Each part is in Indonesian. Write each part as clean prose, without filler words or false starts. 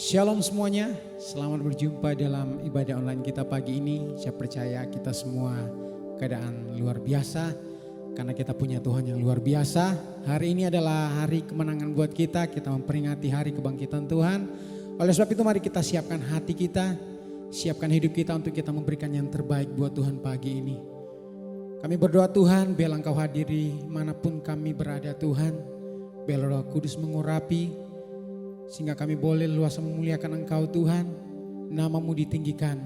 Shalom semuanya, selamat berjumpa dalam ibadah online kita pagi ini. Saya percaya kita semua keadaan luar biasa karena kita punya Tuhan yang luar biasa. Hari ini adalah hari kemenangan buat kita memperingati hari kebangkitan Tuhan. Oleh sebab itu mari kita siapkan hati kita, siapkan hidup kita untuk kita memberikan yang terbaik buat Tuhan pagi ini. Kami berdoa Tuhan, biarlah Engkau hadiri manapun kami berada Tuhan. Biarlah Roh Kudus mengurapi sehingga kami boleh luas memuliakan Engkau Tuhan. Nama-Mu ditinggikan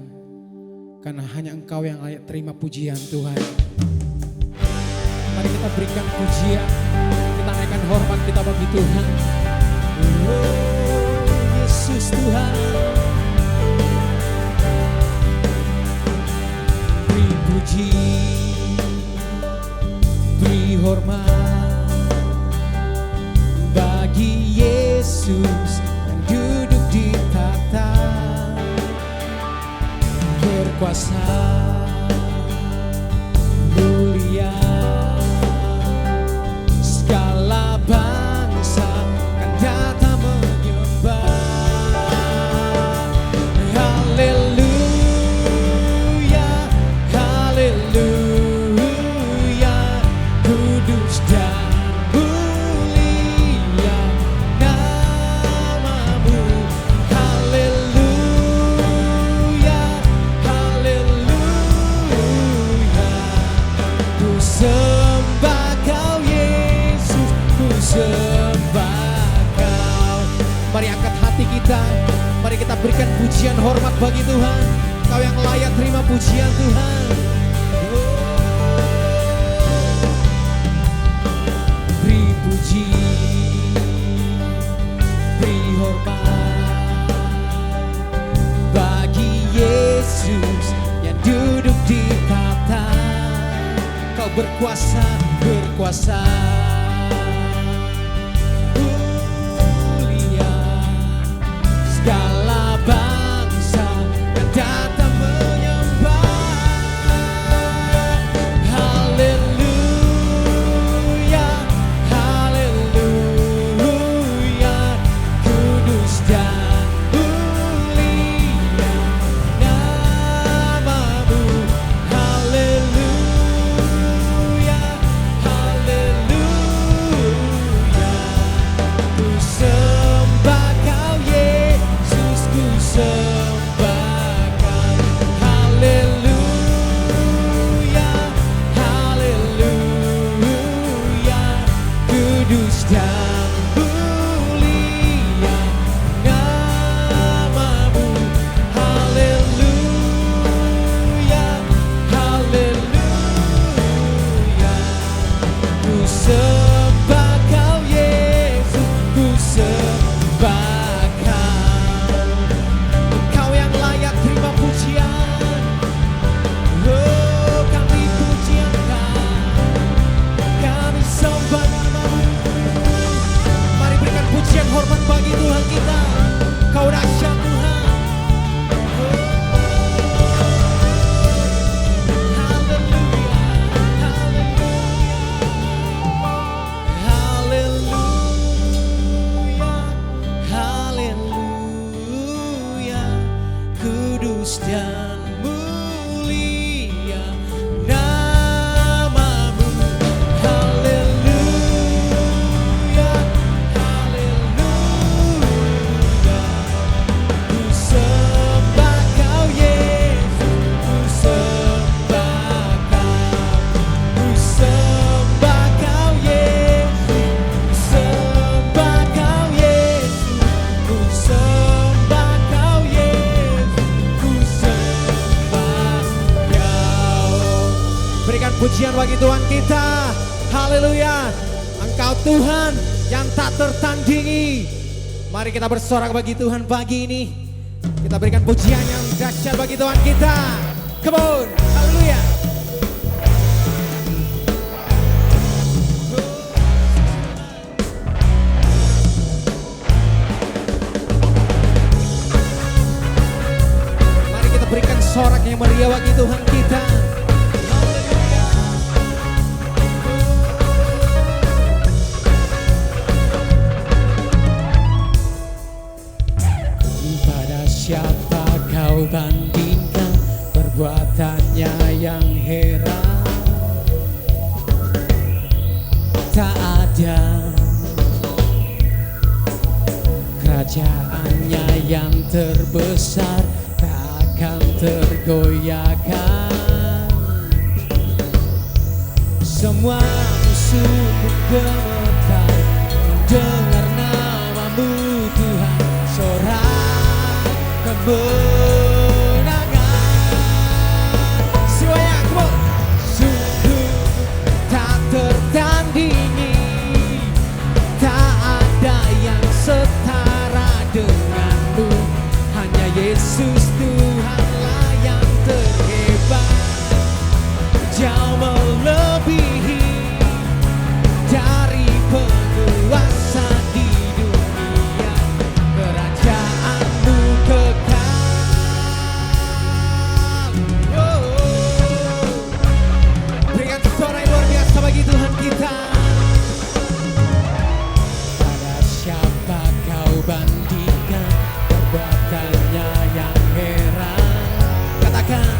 karena hanya Engkau yang layak terima pujian Tuhan. Mari kita berikan pujian, kita naikkan hormat kita bagi Tuhan. Oh Yesus Tuhan, beri puji, beri hormat bagi Yesus yang duduk di tahta berkuasa mulia. Segala bangsa kan datang menyembah. Haleluya, haleluya, kudus dan mulia nama-Mu. Haleluya, haleluya, ku sembah Kau Yesus, ku sembah Kau. Mari angkat hati kita, mari kita berikan pujian hormat bagi Tuhan. Kau yang layak terima pujian Tuhan. Beri puji, beri hormat bagi Yesus yang duduk di tahta. Kau berkuasa, berkuasa mulia. Segala bangsa yang datang menyembah. Haleluya, haleluya, kudus dan mulia nama-Mu. Haleluya, haleluya, ku sembah Kau Yesus, ku sembah Kau. Haleluya, haleluya, kudus dan mulia nama-Mu. Haleluya, haleluya, ku sembah Kau Yesus, ku sembah Kau. Engkau yang layak terima pujian. Oh, kami pujian Kau, kami sembah nama-Mu. Mari berikan pujian hormat bagi Tuhan kita. Kau dahsyat Tuhan. Haleluya, haleluya, kudus dan mulia nama-Mu. Haleluya, haleluya, ku sembah Kau Yesus, ku sembah Kau, ku sembah Kau Yesus, ku sembah Kau Yesus, ku sembah Kau Yesus, ku sembah Kau. Berikan pujian bagi Tuhan kita. Haleluya, Engkau Tuhan yang tak tertandingi. Mari kita bersorak bagi Tuhan pagi ini. Kita berikan pujian yang dahsyat bagi Tuhan kita. Come on, haleluya. Mari kita berikan sorak yang meriah bagi Tuhan kita. Haleluya. tak ada kerajaannya yang terbesar, tak akan tergoyahkan. Semua musuh gemetar mendengar namamu Tuhan, sorak kemenangan. Semuanya, come on. Sungguh tak tertandingi, tak ada yang setara denganmu. Hanya Yesus Tuhanlah yang terhebat, jauh melebihi dari penguasa di dunia. Kerajaanmu kekal. Berikan suara yang luar biasa bagi Tuhan kita. Pada siapa kau bandingkan perbuatannya yang heran? Katakan.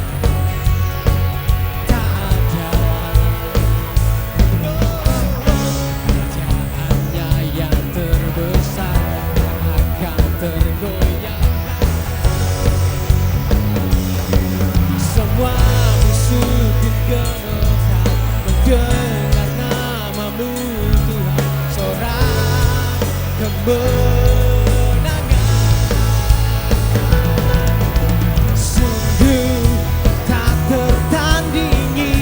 Semua musuh pun gemetar mendengar namamu Tuhan, sorak kemenangan. Sungguh tak tertandingi,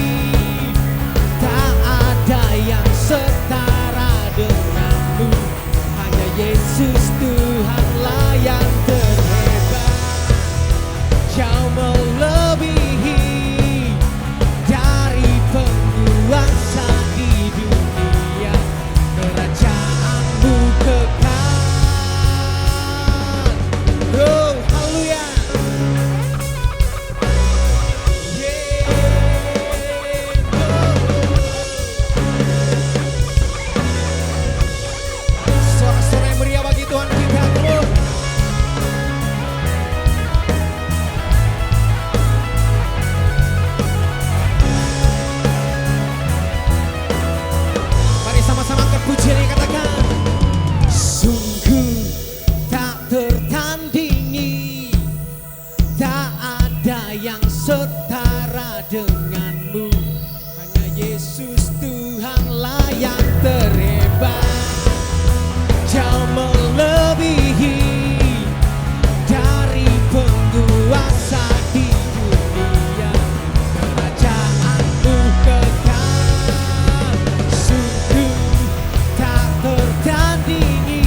tak ada yang setara denganmu. Hanya Yesus Tuhanlah yang terhebat, jauh melebihi dari penguasa di dunia. Kerajaanmu kekal. Oh, haleluya. Sorak-sorai yang meriah bagi Tuhan kita. Mari sama-sama angkat pujian ini, katakan. Sungguh tak tertandingi, tak ada yang setara denganmu. Hanya Yesus Tuhanlah yang terhebat, jauh melebihi dari penguasa di dunia. Kerajaanmu kekal. Sungguh tak tertandingi,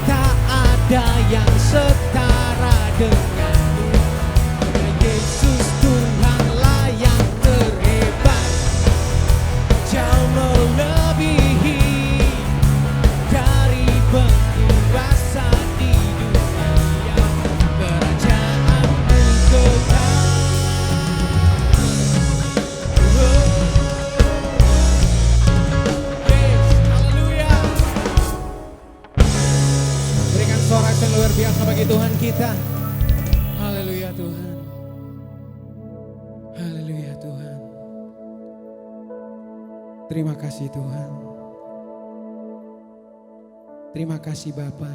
tak ada yang setara denganmu. Hanya Yesus Tuhanlah yang terhebat, jauh melebihi dari penguasa di dunia. Kerajaanmu kekal. Yes, haleluya. Berikan sorak yang luar biasa bagi Tuhan kita. Haleluya Tuhan. Haleluya Tuhan. Terima kasih Tuhan. Terima kasih Bapa,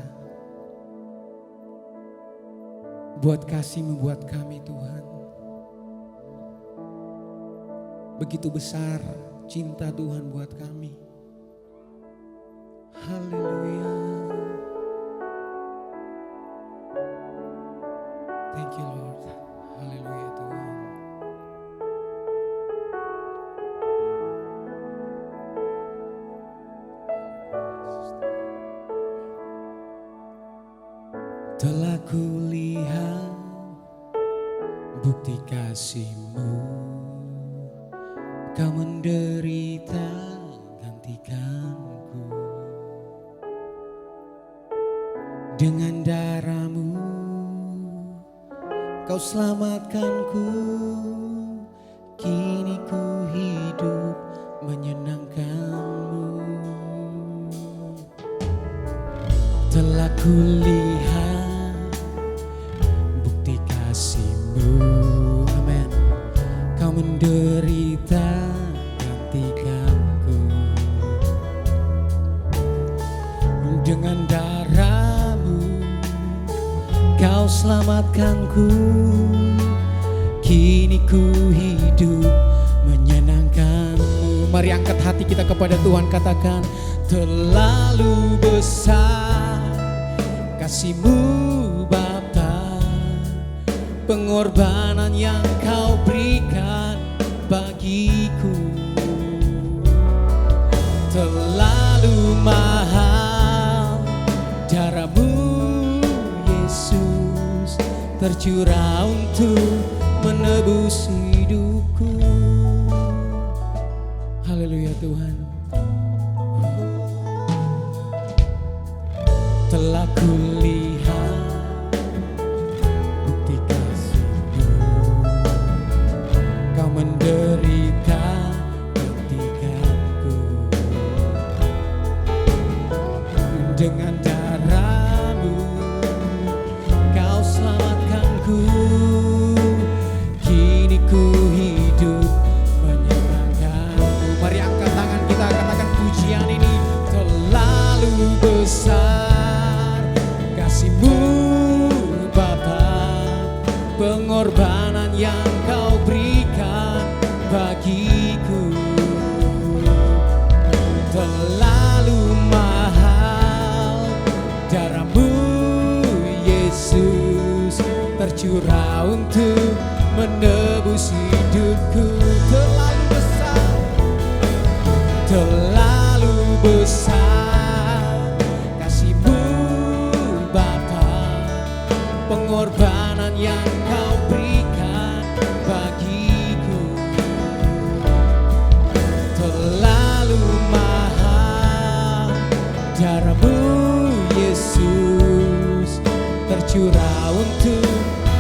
buat kasih-Mu buat kami Tuhan. Begitu besar cinta Tuhan buat kami. Haleluya. Thank you Lord. Haleluya Tuhan. Telah kulihat bukti kasih-Mu, Kau menderita gantikanku. Dengan darah-Mu Kau selamatkanku. Kini ku hidup menyenangkan-Mu. Telah kulihat bukti kasih-Mu, amin. Kau menderita gantikanku. Dengan darah-Mu Kau selamatkanku. Kini ku hidup menyenangkan-Mu. Mari angkat hati kita kepada Tuhan, katakan, terlalu besar kasih-Mu Bapa, pengorbanan yang Kau berikan bagiku. Terlalu mahal darah-Mu Yesus, tercurah untuk menebus hidupku. Haleluya Tuhan. Telah kulihat bukti kasih-Mu, Kau menderita ketikatku. Dengan darah-Mu Kau selamatkanku. Kini ku hidup menyenangkan-Mu. Mari angkat tangan kita, katakan pujian ini. Terlalu besar kasih-Mu Bapa, pengorbanan yang Kau berikan bagiku. Terlalu mahal darah-Mu Yesus, tercurah untuk menebus hidupku. Terlalu besar, terlalu besar kasih-Mu Bapa, pengorbanan yang Kau berikan bagiku. Terlalu mahal darah-Mu Yesus, tercurah untuk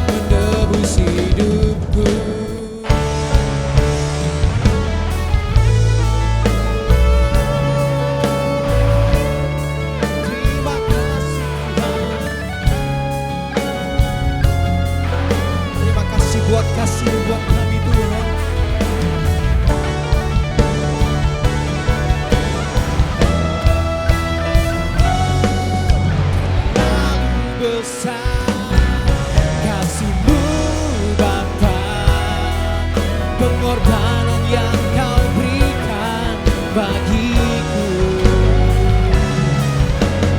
menebus hidupku. Terima kasih Tuhan. Terima kasih buat kasih-Mu buat kami Tuhan. Besar kasih-Mu Bapa, pengorbanan yang Kau berikan bagiku.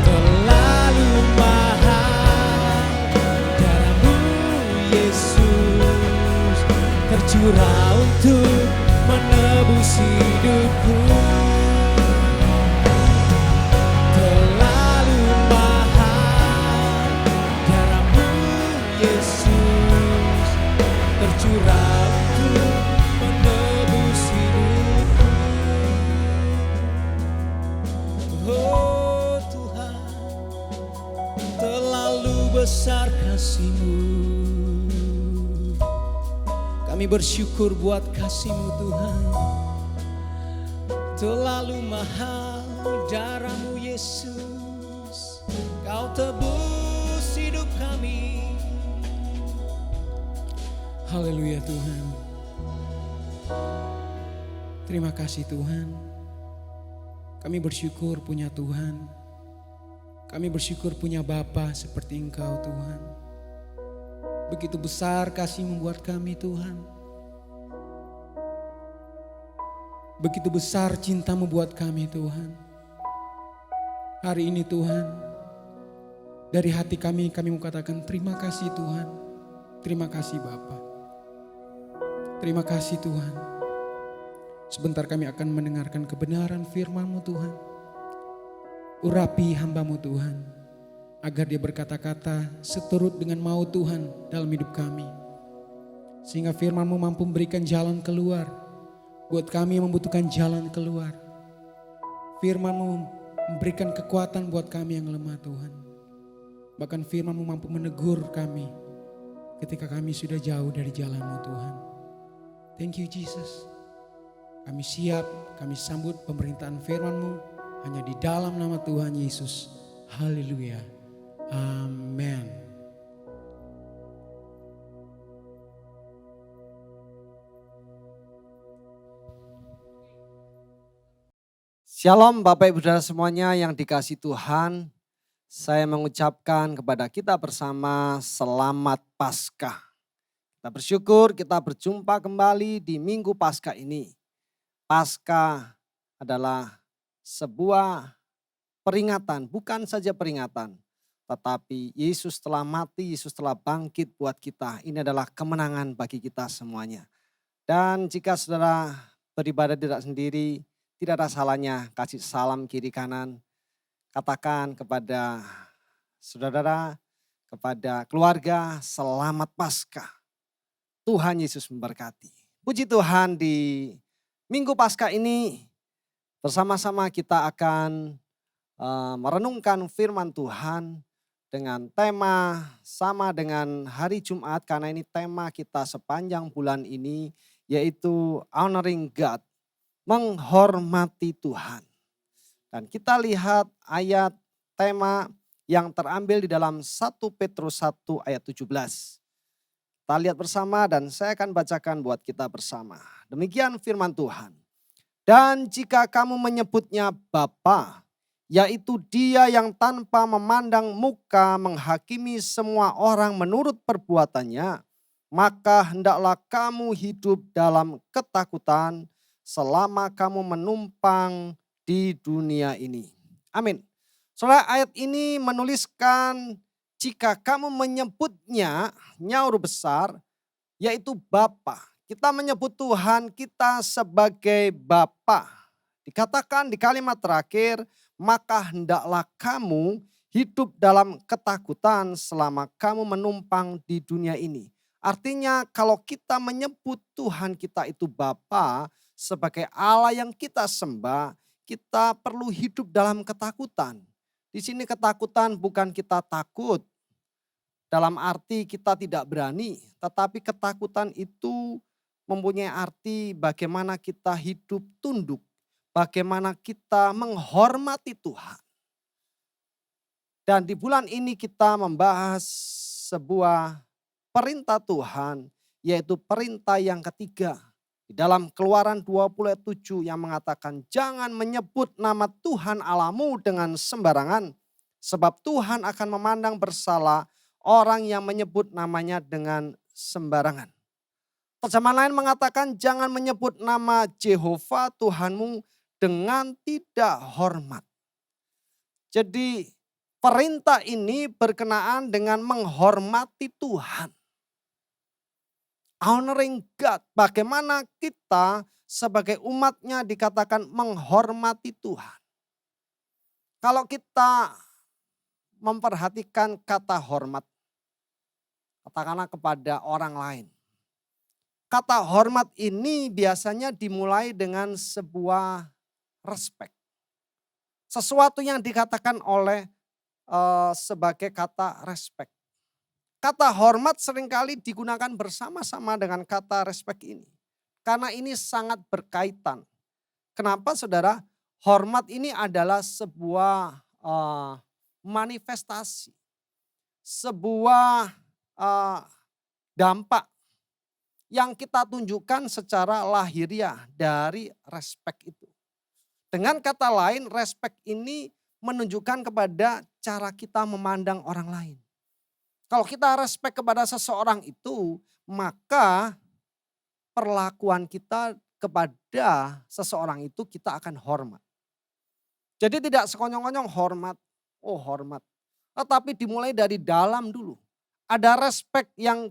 Terlalu mahal darah-Mu Yesus, tercurah untuk menebus hidupku. Tercurah untuk menebus hidupku. Oh Tuhan, terlalu besar kasih-Mu. Kami bersyukur buat kasih-Mu Tuhan. Terlalu mahal darah-Mu Yesus, Kau tebus hidup kami. Haleluya Tuhan. Terima kasih Tuhan. Kami bersyukur punya Tuhan. Kami bersyukur punya Bapa seperti Engkau Tuhan. Begitu besar kasih-Mu buat kami Tuhan. Begitu besar cinta-Mu buat kami Tuhan. Hari ini Tuhan, dari hati kami mau katakan terima kasih Tuhan. Terima kasih Bapa. Terima kasih Tuhan. Sebentar kami akan mendengarkan kebenaran firman-Mu Tuhan. Urapi hamba-Mu Tuhan, agar dia berkata-kata seturut dengan mau Tuhan dalam hidup kami. Sehingga firman-Mu mampu memberikan jalan keluar buat kami yang membutuhkan jalan keluar. Firman-Mu memberikan kekuatan buat kami yang lemah Tuhan. Bahkan firman-Mu mampu menegur kami ketika kami sudah jauh dari jalan-Mu Tuhan. Thank you Jesus. Kami siap, kami sambut pemerintahan firman-Mu hanya di dalam nama Tuhan Yesus. Haleluya. Amin. Shalom Bapak Ibu Saudara semuanya yang dikasihi Tuhan. Saya mengucapkan kepada kita bersama selamat Paskah. Kita bersyukur kita berjumpa kembali di Minggu Paskah ini. Paskah adalah sebuah peringatan, bukan saja peringatan. Tetapi Yesus telah mati, Yesus telah bangkit buat kita. Ini adalah kemenangan bagi kita semuanya. Dan jika saudara beribadah tidak sendiri, tidak ada salahnya kasih salam kiri kanan. Katakan kepada saudara, kepada keluarga, selamat Paskah. Tuhan Yesus memberkati. Puji Tuhan, di Minggu Paskah ini bersama-sama kita akan merenungkan firman Tuhan dengan tema sama dengan hari Jumat, karena ini tema kita sepanjang bulan ini, yaitu honoring God, menghormati Tuhan. Dan kita lihat ayat tema yang terambil di dalam 1 Petrus 1 ayat 17. Kita lihat bersama dan saya akan bacakan buat kita bersama. Demikian firman Tuhan. Dan jika kamu menyebutnya Bapa, yaitu Dia yang tanpa memandang muka menghakimi semua orang menurut perbuatannya, maka hendaklah kamu hidup dalam ketakutan selama kamu menumpang di dunia ini. Amin. Saudara, ayat ini menuliskan jika kamu menyebutnya, nyaur besar, yaitu Bapa. Kita menyebut Tuhan kita sebagai Bapa. Dikatakan di kalimat terakhir, maka hendaklah kamu hidup dalam ketakutan selama kamu menumpang di dunia ini. Artinya kalau kita menyebut Tuhan kita itu Bapa sebagai Allah yang kita sembah, kita perlu hidup dalam ketakutan. Di sini ketakutan bukan kita takut dalam arti kita tidak berani, tetapi ketakutan itu mempunyai arti bagaimana kita hidup tunduk, bagaimana kita menghormati Tuhan. Dan di bulan ini kita membahas sebuah perintah Tuhan, yaitu perintah yang ketiga. Di dalam Keluaran 20 ayat 7 yang mengatakan jangan menyebut nama Tuhan Allahmu dengan sembarangan. Sebab Tuhan akan memandang bersalah orang yang menyebut namanya dengan sembarangan. Terjemahan lain mengatakan jangan menyebut nama Jehovah Tuhanmu dengan tidak hormat. Jadi perintah ini berkenaan dengan menghormati Tuhan. Honoring God, bagaimana kita sebagai umatnya dikatakan menghormati Tuhan. Kalau kita memperhatikan kata hormat, katakanlah kepada orang lain. Kata hormat ini biasanya dimulai dengan sebuah respect. Sesuatu yang dikatakan oleh sebagai kata respect. Kata hormat seringkali digunakan bersama-sama dengan kata respect ini. Karena ini sangat berkaitan. Kenapa saudara? Hormat ini adalah sebuah manifestasi. Sebuah dampak yang kita tunjukkan secara lahiriah dari respect itu. Dengan kata lain, respect ini menunjukkan kepada cara kita memandang orang lain. Kalau kita respect kepada seseorang itu, maka perlakuan kita kepada seseorang itu kita akan hormat. Jadi tidak sekonyong-konyong hormat, oh hormat. Tetapi dimulai dari dalam dulu. Ada respect yang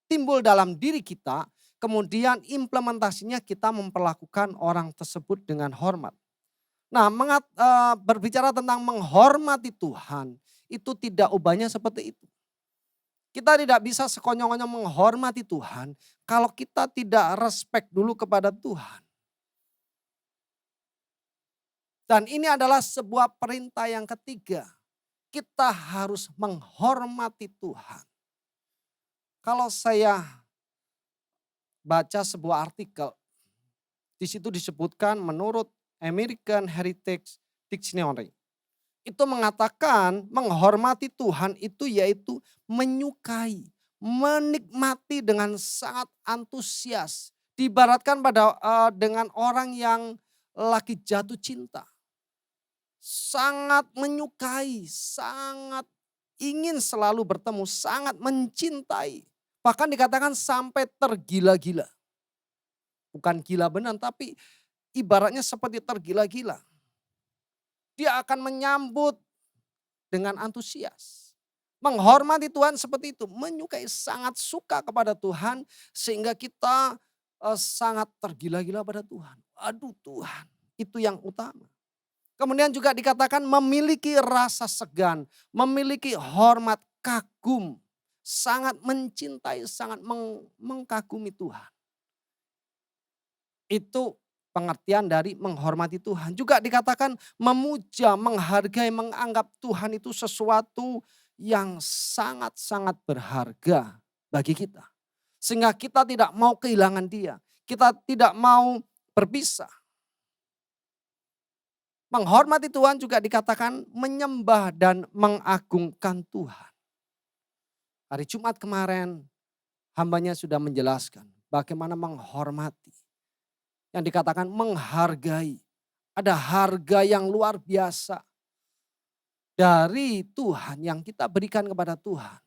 timbul dalam diri kita, kemudian implementasinya kita memperlakukan orang tersebut dengan hormat. Nah, berbicara tentang menghormati Tuhan, itu tidak ubahnya seperti itu. Kita tidak bisa sekonyong-konyong menghormati Tuhan kalau kita tidak respect dulu kepada Tuhan. Dan ini adalah sebuah perintah yang ketiga. Kita harus menghormati Tuhan. Kalau saya baca sebuah artikel, di situ disebutkan menurut American Heritage Dictionary. Itu mengatakan menghormati Tuhan itu yaitu menyukai, menikmati dengan sangat antusias. Diibaratkan dengan orang yang lagi jatuh cinta. sangat menyukai, sangat ingin selalu bertemu, sangat mencintai. Bahkan dikatakan sampai tergila-gila. Bukan gila benar, tapi ibaratnya seperti tergila-gila. Dia akan menyambut dengan antusias. Menghormati Tuhan seperti itu. Menyukai, sangat suka kepada Tuhan. Sehingga kita sangat tergila-gila pada Tuhan. Aduh Tuhan, itu yang utama. Kemudian juga dikatakan memiliki rasa segan. Memiliki hormat, kagum. Sangat mencintai, sangat mengkagumi Tuhan. Itu pengertian dari menghormati Tuhan. Juga dikatakan memuja, menghargai, menganggap Tuhan itu sesuatu yang sangat-sangat berharga bagi kita. Sehingga kita tidak mau kehilangan dia. Kita tidak mau berpisah. Menghormati Tuhan juga dikatakan menyembah dan mengagungkan Tuhan. Hari Jumat kemarin hambanya sudah menjelaskan bagaimana menghormati. Yang dikatakan menghargai. Ada harga yang luar biasa dari Tuhan yang kita berikan kepada Tuhan.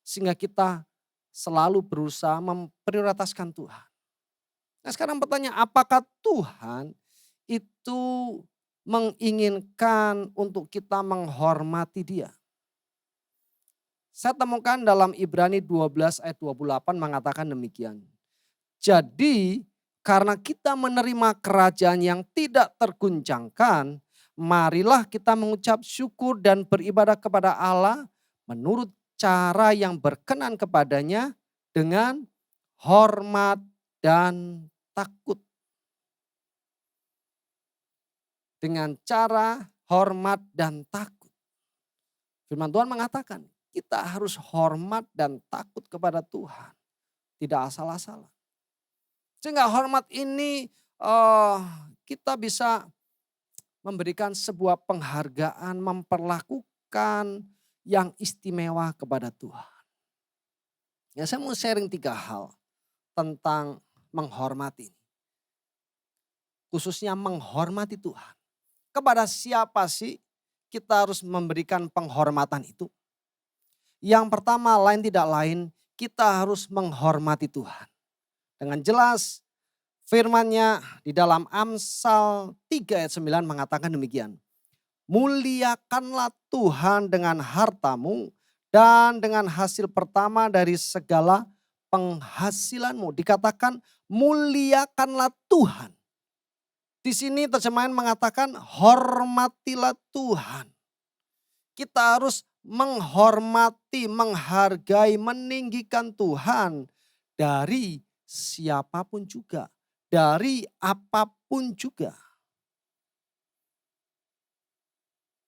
Sehingga kita selalu berusaha memprioritaskan Tuhan. Nah sekarang pertanyaan, apakah Tuhan itu menginginkan untuk kita menghormati dia? Saya temukan dalam Ibrani 12 ayat 28 mengatakan demikian. Jadi karena kita menerima kerajaan yang tidak terguncangkan, marilah kita mengucap syukur dan beribadah kepada Allah menurut cara yang berkenan kepadanya dengan hormat dan takut. Dengan cara hormat dan takut. Firman Tuhan mengatakan kita harus hormat dan takut kepada Tuhan. Tidak asal-asalan. Sehingga hormat ini kita bisa memberikan sebuah penghargaan, memperlakukan yang istimewa kepada Tuhan. Ya saya mau sharing 3 hal tentang menghormati. Khususnya menghormati Tuhan. Kepada siapa sih kita harus memberikan penghormatan itu? Yang pertama lain tidak lain kita harus menghormati Tuhan. Dengan jelas firman-Nya di dalam Amsal 3 ayat 9 mengatakan demikian. Muliakanlah Tuhan dengan hartamu dan dengan hasil pertama dari segala penghasilanmu. Dikatakan muliakanlah Tuhan. Di sini terjemahan mengatakan hormatilah Tuhan. Kita harus menghormati, menghargai, meninggikan Tuhan dari siapapun juga, dari apapun juga.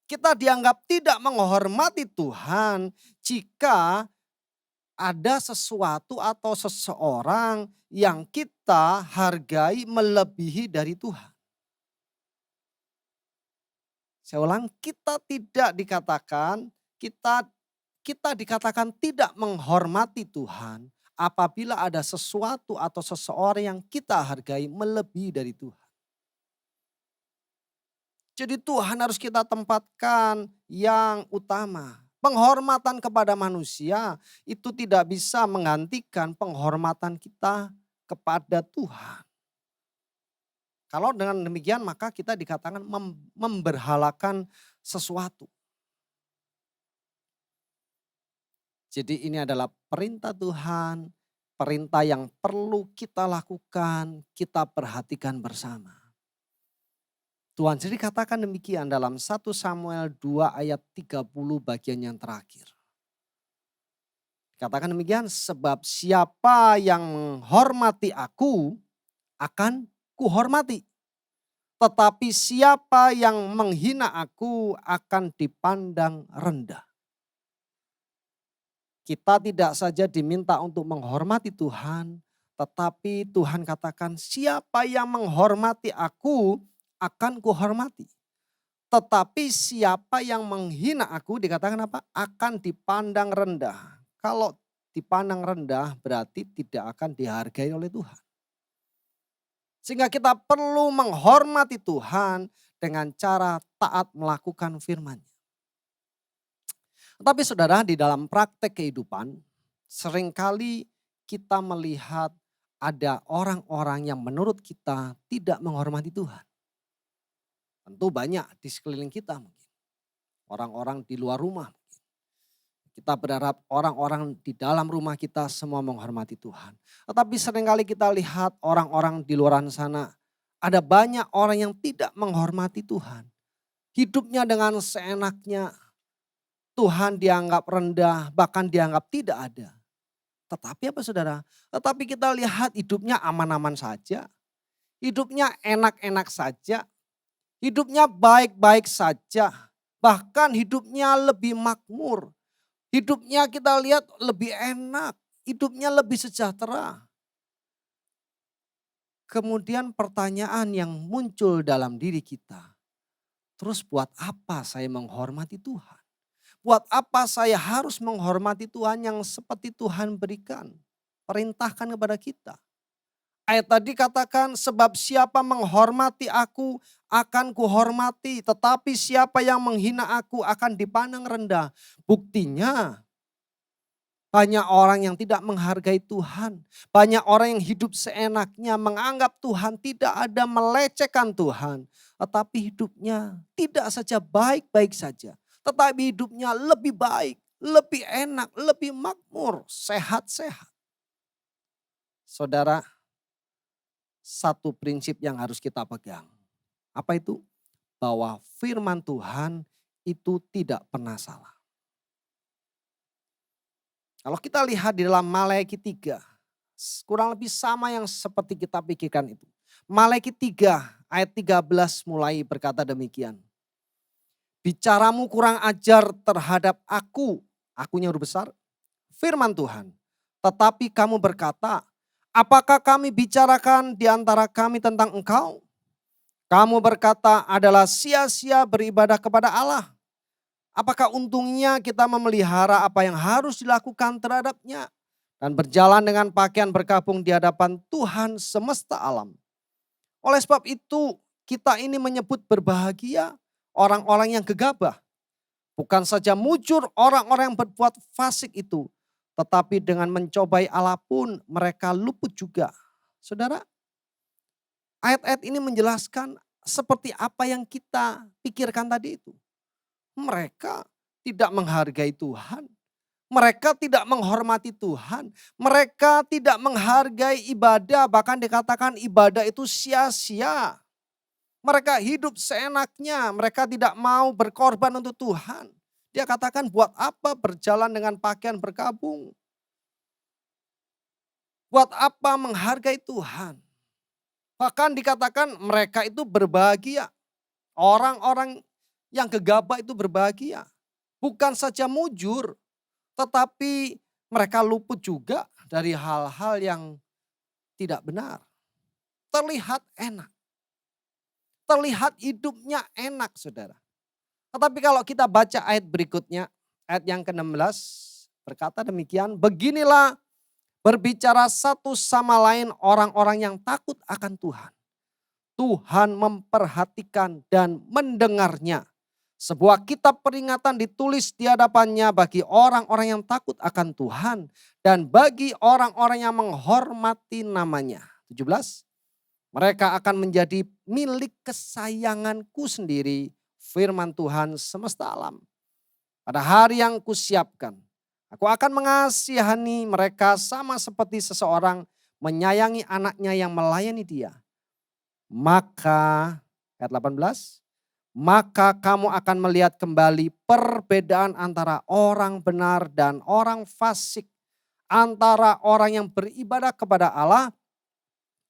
Kita dianggap tidak menghormati Tuhan jika ada sesuatu atau seseorang yang kita hargai melebihi dari Tuhan. Saya ulang, kita tidak dikatakan, kita dikatakan tidak menghormati Tuhan apabila ada sesuatu atau seseorang yang kita hargai melebihi dari Tuhan. Jadi Tuhan harus kita tempatkan yang utama. Penghormatan kepada manusia itu tidak bisa menggantikan penghormatan kita kepada Tuhan. Kalau dengan demikian maka kita dikatakan memberhalakan sesuatu. Jadi ini adalah perintah Tuhan, perintah yang perlu kita lakukan, kita perhatikan bersama. Tuhan sendiri katakan demikian dalam 1 Samuel 2 ayat 30 bagian yang terakhir. Katakan demikian, sebab siapa yang menghormati aku akan kuhormati. Tetapi siapa yang menghina aku akan dipandang rendah. Kita tidak saja diminta untuk menghormati Tuhan, tetapi Tuhan katakan siapa yang menghormati aku akan kuhormati. Tetapi siapa yang menghina aku dikatakan apa? Akan dipandang rendah. Kalau dipandang rendah berarti tidak akan dihargai oleh Tuhan. Sehingga kita perlu menghormati Tuhan dengan cara taat melakukan firman-Nya. Tetapi saudara, di dalam praktek kehidupan seringkali kita melihat ada orang-orang yang menurut kita tidak menghormati Tuhan. Tentu banyak di sekeliling kita mungkin. Orang-orang di luar rumah. Kita berharap orang-orang di dalam rumah kita semua menghormati Tuhan. Tetapi seringkali kita lihat orang-orang di luar sana. Ada banyak orang yang tidak menghormati Tuhan. Hidupnya dengan seenaknya. Tuhan dianggap rendah, bahkan dianggap tidak ada. Tetapi apa saudara? Tetapi kita lihat hidupnya aman-aman saja. Hidupnya enak-enak saja. Hidupnya baik-baik saja. Bahkan hidupnya lebih makmur. Hidupnya kita lihat lebih enak. Hidupnya lebih sejahtera. Kemudian pertanyaan yang muncul dalam diri kita. Terus buat apa saya menghormati Tuhan? Buat apa saya harus menghormati Tuhan yang seperti Tuhan berikan? Perintahkan kepada kita. Ayat tadi katakan, sebab siapa menghormati aku akan kuhormati. Tetapi siapa yang menghina aku akan dipandang rendah. Buktinya banyak orang yang tidak menghargai Tuhan. Banyak orang yang hidup seenaknya menganggap Tuhan tidak ada, melecehkan Tuhan. Tetapi hidupnya tidak saja baik-baik saja. Tetapi hidupnya lebih baik, lebih enak, lebih makmur, sehat-sehat. Saudara, satu prinsip yang harus kita pegang. Apa itu? Bahwa firman Tuhan itu tidak pernah salah. Kalau kita lihat di dalam Maleakhi 3, kurang lebih sama yang seperti kita pikirkan itu. Maleakhi 3 ayat 13 mulai berkata demikian. Bicaramu kurang ajar terhadap akunya huruf besar, firman Tuhan. Tetapi kamu berkata, apakah kami bicarakan di antara kami tentang engkau? Kamu berkata adalah sia-sia beribadah kepada Allah. Apakah untungnya kita memelihara apa yang harus dilakukan terhadapnya? Dan berjalan dengan pakaian berkabung di hadapan Tuhan semesta alam. Oleh sebab itu kita ini menyebut berbahagia orang-orang yang gegabah. Bukan saja mujur orang-orang yang berbuat fasik itu. Tetapi dengan mencobai Allah pun mereka luput juga. Saudara, ayat-ayat ini menjelaskan seperti apa yang kita pikirkan tadi itu. Mereka tidak menghargai Tuhan. Mereka tidak menghormati Tuhan. Mereka tidak menghargai ibadah. Bahkan dikatakan ibadah itu sia-sia. Mereka hidup seenaknya. Mereka tidak mau berkorban untuk Tuhan. Dia katakan buat apa berjalan dengan pakaian berkabung. Buat apa menghargai Tuhan. Bahkan dikatakan mereka itu berbahagia. Orang-orang yang gegabah itu berbahagia. Bukan saja mujur, tetapi mereka luput juga dari hal-hal yang tidak benar. Terlihat enak. Terlihat hidupnya enak, saudara. Tetapi kalau kita baca ayat berikutnya, ayat yang ke-16 berkata demikian, beginilah berbicara satu sama lain orang-orang yang takut akan Tuhan. Tuhan memperhatikan dan mendengarnya. Sebuah kitab peringatan ditulis di hadapannya bagi orang-orang yang takut akan Tuhan dan bagi orang-orang yang menghormati namanya. 17. Mereka akan menjadi milik kesayanganku sendiri, firman Tuhan semesta alam. Pada hari yang kusiapkan, aku akan mengasihani mereka sama seperti seseorang menyayangi anaknya yang melayani dia. Maka, ayat 18, maka kamu akan melihat kembali perbedaan antara orang benar dan orang fasik. Antara orang yang beribadah kepada Allah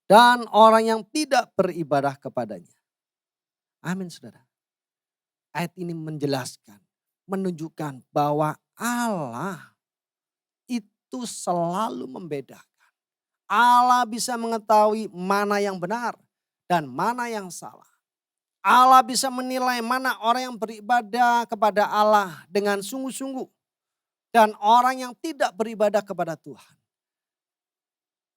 dan orang yang tidak beribadah kepadanya. Amin saudara. Ayat ini menjelaskan, menunjukkan bahwa Allah itu selalu membedakan. Allah bisa mengetahui mana yang benar dan mana yang salah. Allah bisa menilai mana orang yang beribadah kepada Allah dengan sungguh-sungguh. Dan orang yang tidak beribadah kepada Tuhan.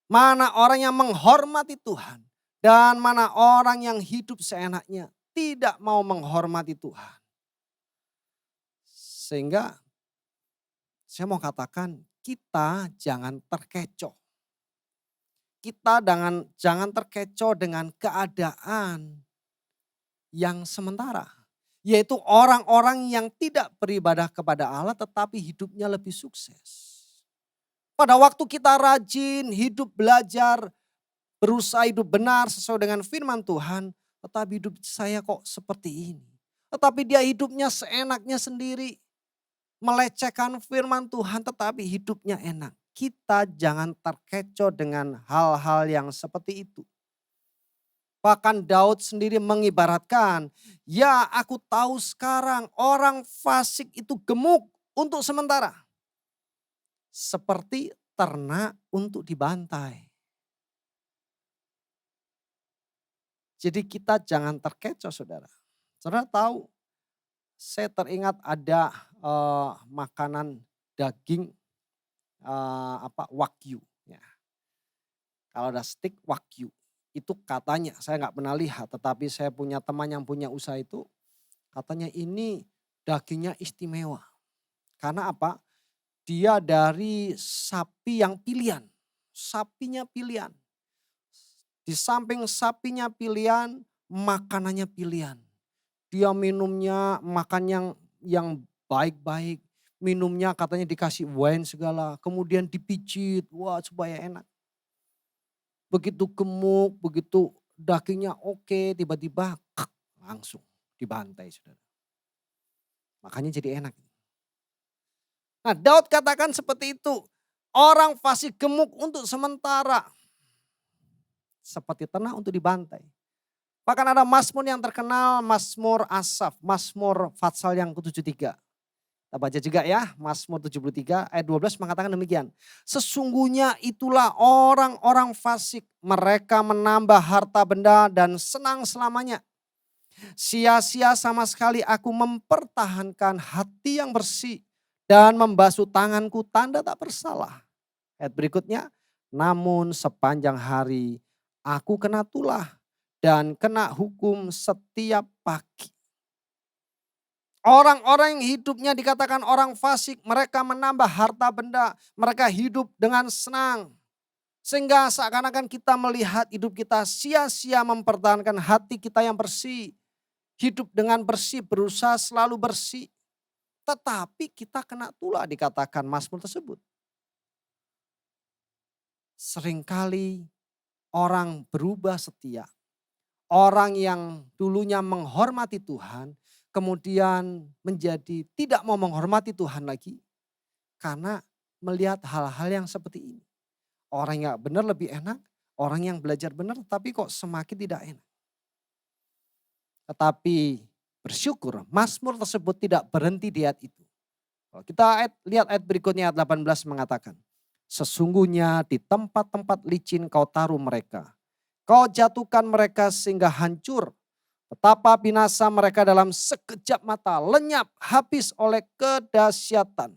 Mana orang yang menghormati Tuhan. Dan mana orang yang hidup seenaknya. tidak mau menghormati Tuhan. Sehingga saya mau katakan kita jangan terkecoh. Kita jangan terkecoh dengan keadaan yang sementara. Yaitu orang-orang yang tidak beribadah kepada Allah tetapi hidupnya lebih sukses. Pada waktu kita rajin hidup belajar, berusaha hidup benar sesuai dengan firman Tuhan. Tetapi hidup saya kok seperti ini. Tetapi dia hidupnya seenaknya sendiri. Melecehkan firman Tuhan tetapi hidupnya enak. Kita jangan terkecoh dengan hal-hal yang seperti itu. Bahkan Daud sendiri mengibaratkan, ya aku tahu sekarang orang fasik itu gemuk untuk sementara. Seperti ternak untuk dibantai. Jadi kita jangan terkecoh saudara. Saudara tahu, saya teringat ada makanan daging wagyu. Ya. Kalau ada steak wagyu, itu katanya, saya nggak pernah lihat, tetapi saya punya teman yang punya usaha itu, katanya ini dagingnya istimewa. Karena apa? Dia dari sapi yang pilihan, sapinya pilihan. Di samping sapinya pilihan, makanannya pilihan. Dia minumnya makan yang baik-baik. Minumnya katanya dikasih wine segala. Kemudian dipijit, wah supaya enak. Begitu gemuk, begitu dagingnya oke, tiba-tiba langsung dibantai saudara. Makanya jadi enak. Nah Daud katakan seperti itu. Orang fasik gemuk untuk sementara. Seperti ternak untuk dibantai. Bahkan ada Mazmur yang terkenal, Mazmur Asaf, Mazmur Fatsal yang ke-73. Kita baca juga ya, Mazmur 73 ayat 12 mengatakan demikian. Sesungguhnya itulah orang-orang fasik, mereka menambah harta benda dan senang selamanya. Sia-sia sama sekali aku mempertahankan hati yang bersih dan membasuh tanganku tanda tak bersalah. Ayat berikutnya, namun sepanjang hari aku kena tulah dan kena hukum setiap pagi. Orang-orang yang hidupnya dikatakan orang fasik, mereka menambah harta benda, mereka hidup dengan senang. Sehingga seakan-akan kita melihat hidup kita sia-sia mempertahankan hati kita yang bersih. Hidup dengan bersih, berusaha selalu bersih. Tetapi kita kena tulah dikatakan Mazmur tersebut. Seringkali orang berubah setia. Orang yang dulunya menghormati Tuhan, kemudian menjadi tidak mau menghormati Tuhan lagi. Karena melihat hal-hal yang seperti ini. Orang yang benar lebih enak, orang yang belajar benar tapi kok semakin tidak enak. Tetapi bersyukur Mazmur tersebut tidak berhenti di ayat itu. Kalau kita lihat ayat berikutnya ayat 18 mengatakan. Sesungguhnya di tempat-tempat licin kau taruh mereka. Kau jatuhkan mereka sehingga hancur. Betapa binasa mereka dalam sekejap mata, lenyap habis oleh kedahsyatan.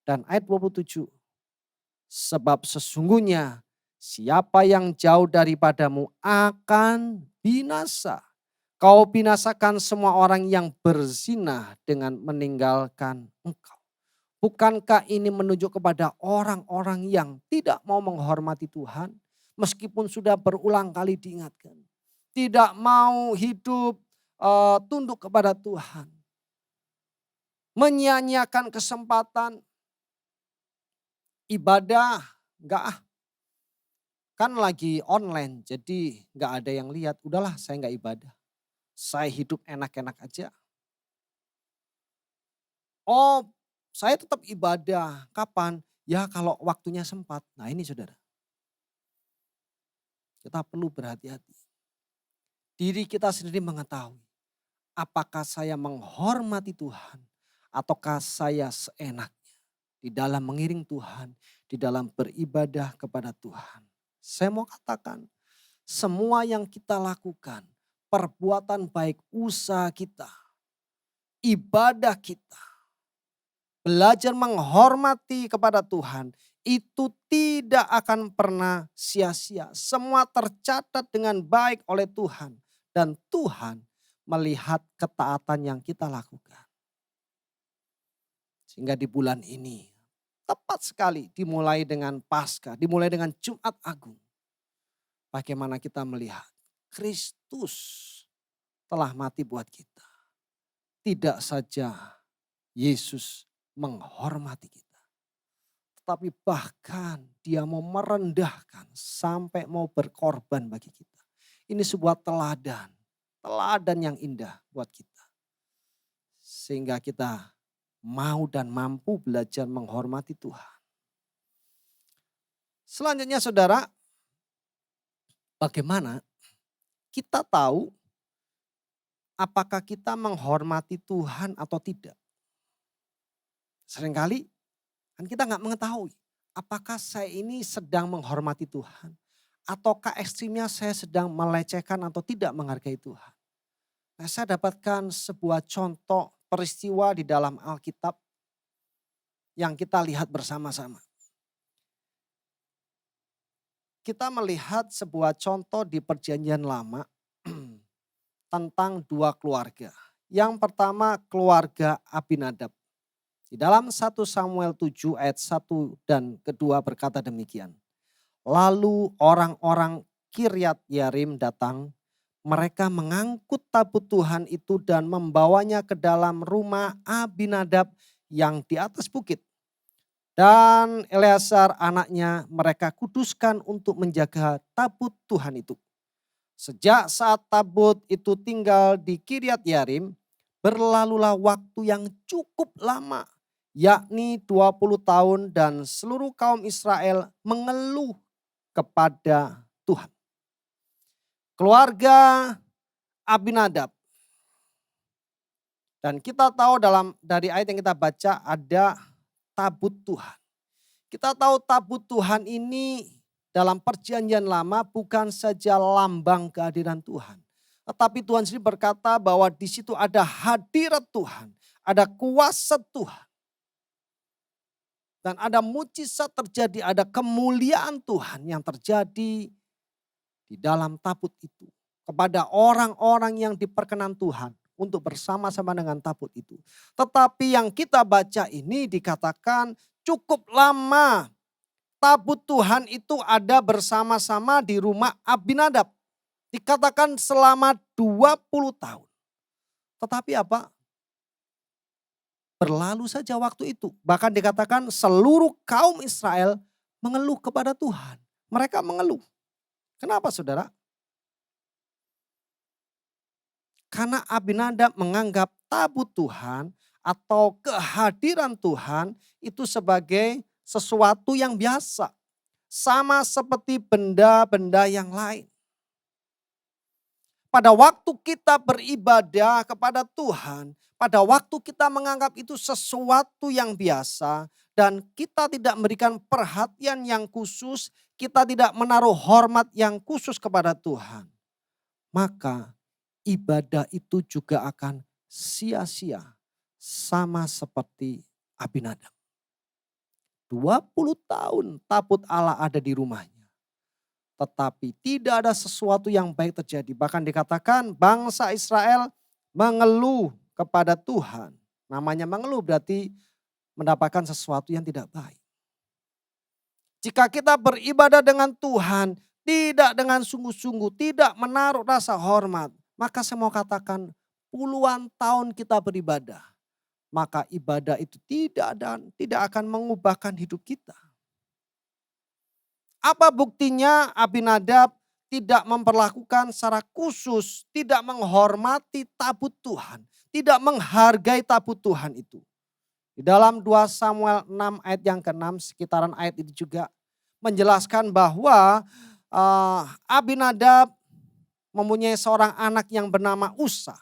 Dan ayat 27. Sebab sesungguhnya siapa yang jauh daripadamu akan binasa. Kau binasakan semua orang yang berzina dengan meninggalkan engkau. Bukankah ini menunjuk kepada orang-orang yang tidak mau menghormati Tuhan? Meskipun sudah berulang kali diingatkan. Tidak mau hidup tunduk kepada Tuhan. Menyia-nyiakan kesempatan ibadah. Enggak kan lagi online jadi enggak ada yang lihat. Udahlah saya enggak ibadah. Saya hidup enak-enak aja. Oh saya tetap ibadah. Kapan? Ya kalau waktunya sempat. Nah ini saudara. Kita perlu berhati-hati. Diri kita sendiri mengetahui. Apakah saya menghormati Tuhan. Ataukah saya seenaknya. Di dalam mengiring Tuhan. Di dalam beribadah kepada Tuhan. Saya mau katakan. Semua yang kita lakukan. Perbuatan baik usaha kita. Ibadah kita. Belajar menghormati kepada Tuhan. Itu tidak akan pernah sia-sia. Semua tercatat dengan baik oleh Tuhan. Dan Tuhan melihat ketaatan yang kita lakukan. Sehingga di bulan ini tepat sekali dimulai dengan Paskah, dimulai dengan Jumat Agung. Bagaimana kita melihat Kristus telah mati buat kita. Tidak saja Yesus menghormati kita, tetapi bahkan dia mau merendahkan sampai mau berkorban bagi kita. Ini sebuah teladan yang indah buat kita. Sehingga kita mau dan mampu belajar menghormati Tuhan. Selanjutnya saudara, bagaimana kita tahu apakah kita menghormati Tuhan atau tidak? Seringkali kan kita nggak mengetahui apakah saya ini sedang menghormati Tuhan. Ataukah ekstrimnya saya sedang melecehkan atau tidak menghargai Tuhan. Nah, saya dapatkan sebuah contoh peristiwa di dalam Alkitab yang kita lihat bersama-sama. Kita melihat sebuah contoh di Perjanjian Lama tentang dua keluarga. Yang pertama keluarga Abinadab. Di dalam 1 Samuel 7 ayat 1 dan kedua berkata demikian. Lalu orang-orang Kiryat Yarim datang, mereka mengangkut tabut Tuhan itu dan membawanya ke dalam rumah Abinadab yang di atas bukit. Dan Eleazar anaknya mereka kuduskan untuk menjaga tabut Tuhan itu. Sejak saat tabut itu tinggal di Kiryat Yarim, berlalulah waktu yang cukup lama, yakni 20 tahun dan seluruh kaum Israel mengeluh kepada Tuhan. Keluarga Abinadab. Dan kita tahu dari ayat yang kita baca ada tabut Tuhan. Kita tahu tabut Tuhan ini dalam Perjanjian Lama bukan saja lambang kehadiran Tuhan. Tetapi Tuhan sendiri berkata bahwa di situ ada hadirat Tuhan, ada kuasa Tuhan. Dan ada mujizat terjadi, ada kemuliaan Tuhan yang terjadi di dalam tabut itu. Kepada orang-orang yang diperkenan Tuhan untuk bersama-sama dengan tabut itu. Tetapi yang kita baca ini dikatakan cukup lama tabut Tuhan itu ada bersama-sama di rumah Abinadab. Dikatakan selama 20 tahun. Tetapi apa? Berlalu saja waktu itu. Bahkan dikatakan seluruh kaum Israel mengeluh kepada Tuhan. Mereka mengeluh. Kenapa saudara? Karena Abinadab menganggap tabut Tuhan atau kehadiran Tuhan itu sebagai sesuatu yang biasa. Sama seperti benda-benda yang lain. Pada waktu kita beribadah kepada Tuhan, pada waktu kita menganggap itu sesuatu yang biasa dan kita tidak memberikan perhatian yang khusus, kita tidak menaruh hormat yang khusus kepada Tuhan, maka ibadah itu juga akan sia-sia sama seperti Abinadab. 20 tahun tabut Allah ada di rumahnya. Tetapi tidak ada sesuatu yang baik terjadi. Bahkan dikatakan bangsa Israel mengeluh kepada Tuhan. Namanya mengeluh berarti mendapatkan sesuatu yang tidak baik. Jika kita beribadah dengan Tuhan, tidak dengan sungguh-sungguh, tidak menaruh rasa hormat, maka saya mau katakan puluhan tahun kita beribadah, maka ibadah itu tidak akan mengubahkan hidup kita. Apa buktinya Abinadab tidak memperlakukan secara khusus, tidak menghormati tabut Tuhan, tidak menghargai tabut Tuhan itu. Di dalam 2 Samuel 6 ayat yang ke-6, sekitaran ayat itu juga menjelaskan bahwa Abinadab mempunyai seorang anak yang bernama Usa.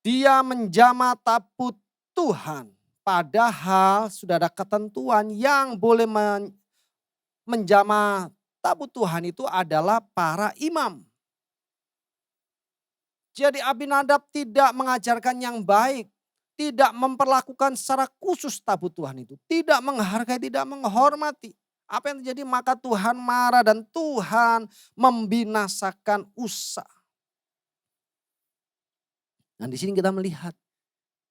Dia menjamah tabut Tuhan, padahal sudah ada ketentuan yang boleh menjamah tabut Tuhan itu adalah para imam. Jadi Abinadab tidak mengajarkan yang baik, tidak memperlakukan secara khusus tabut Tuhan itu, tidak menghargai, tidak menghormati. Apa yang terjadi? Maka Tuhan marah dan Tuhan membinasakan Usa. Dan di sini kita melihat